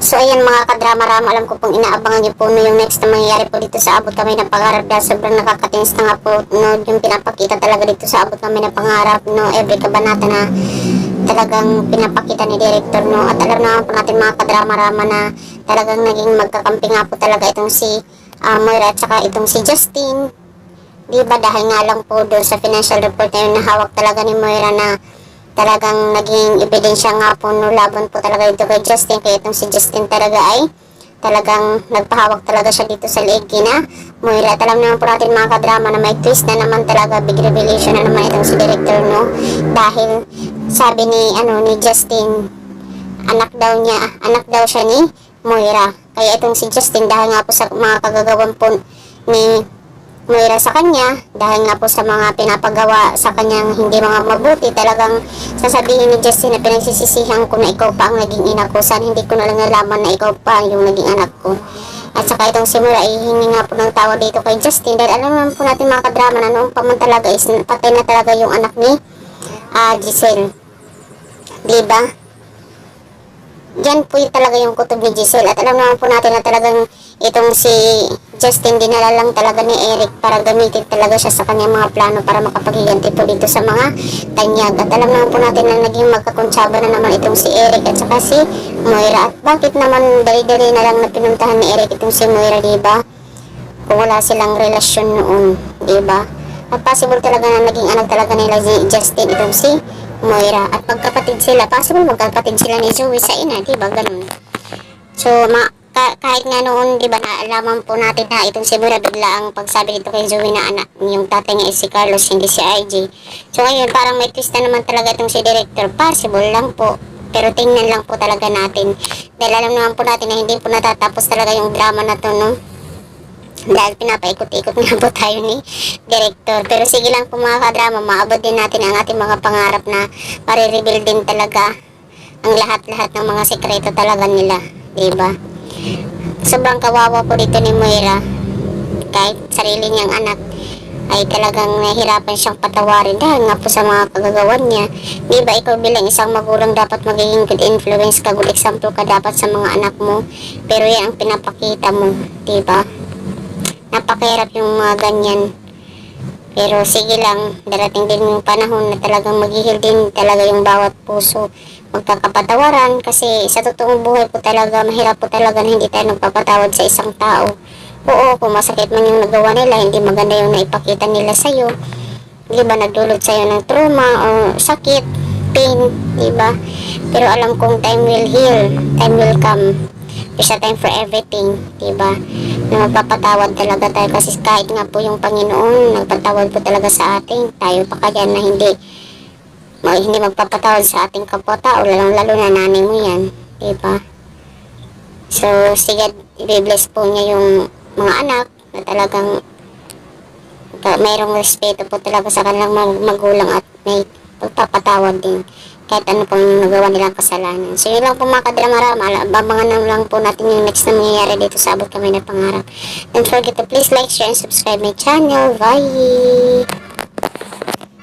So ayan mga kadrama-rama, alam ko pong inaabangan niyo po no, yung next na mangyayari po dito sa Abot Kami ng Pangarap dahil sobrang nakakatinis na nga po no, yung pinapakita talaga dito sa Abot Kami ng Pangarap no, every kabanata na talagang pinapakita ni Director no, at alam naman po natin mga kadrama-rama na talagang naging magkakampi nga po talaga itong si Moira at saka itong si Justin, diba, dahil nga lang po doon sa financial report na yun na hawak talaga ni Moira na talagang naging ebidensya nga po no, laban po talaga dito kay Justin, kaya itong si Justin talaga ay talagang nagpahawak talaga siya dito sa leeg na Moira. At alam naman po natin mga kadrama na may twist na naman talaga, big revelation na naman itong si Director no, dahil sabi ni Justin anak daw siya ni Moira. Kaya itong si Justin dahil nga po sa mga kagagawan po ni Moira sa kanya, dahil nga po sa mga pinapagawa sa kanyang hindi mga mabuti, talagang sasabihin ni Justin na pinagsisisihan ko na ikaw pa ang naging ina ko, sana hindi ko na lang nalaman na ikaw pa yung naging anak ko. At saka itong si Moira ay hihingi nga po ng tawad dito kay Justin dahil alam naman po natin mga kadrama na noong pa man talaga is patay na talaga yung anak ni Giselle, diba? Diyan po talaga yung kutob ni Giselle. At alam naman po natin na talagang itong si Justin dinala lang talaga ni Eric para gamitin talaga siya sa kanyang mga plano para makapaghiganti po dito sa mga tanyag. At alam naman po natin na naging magkakontsaba na naman itong si Eric at saka si Moira. At bakit naman dali-dali na lang na pinuntahan ni Eric itong si Moira, diba? Kung wala silang relasyon noon, diba? At possible talaga na naging anak talaga nila si Justin itong si Moira. At pagkapatid sila, possible magkapatid sila ni Zoe sa ina, diba? Ganun. So, kahit nga noon, diba, naalaman po natin na itong si Moira bigla ang pagsabi dito kay Zoe na anak, yung tatay niya is si Carlos, hindi si IJ. So, ngayon, parang may twist na naman talaga itong si Director. Possible lang po. Pero tingnan lang po talaga natin. Dahil alam naman po natin na hindi po natatapos talaga yung drama na to, no? Dahil pinapaikot-ikot nga po tayo ni Director. Pero sige lang po mga kadrama, maabot din natin ang ating mga pangarap na marireveal din talaga ang lahat-lahat ng mga sekreto talaga nila, diba? Sobrang kawawa po dito ni Moira, kahit sarili niyang anak ay talagang nahihirapan siyang patawarin dahil nga po sa mga kagagawan niya. Diba, ikaw bilang isang magulang dapat magiging good influence ka, good example ka dapat sa mga anak mo, pero yan ang pinapakita mo, diba? Napakahirap yung mga ganyan. Pero sige lang, darating din yung panahon na talagang maghihil din talaga yung bawat puso. Magkakapatawaran kasi sa totoong buhay po talaga, mahirap po talaga na hindi tayo nagpapatawad sa isang tao. Oo, kung masakit man yung nagawa nila, hindi maganda yung naipakita nila sa'yo. Diba, nagdulot sa'yo ng trauma o sakit, pain, diba? Pero alam kong time will heal, time will come. There's a time for everything, diba? Na magpapatawad talaga tayo kasi kahit nga po yung Panginoon nagpatawad po talaga sa atin, tayo pa kaya na hindi magpapatawad sa ating kapwa-tao, lalo na nanay mo yan, diba? So sige, i-bless po niya yung mga anak na talagang mayroong respeto po talaga sa kanilang magulang at may pagpapatawad din kahit ano po yung nagawa nilang kasalanan. So yun lang po mga kadrama-rama, babangan lang po natin yung next na mangyayari dito sa Abot Kami ng Pangarap. Don't forget to please like, share, and subscribe my channel. Bye!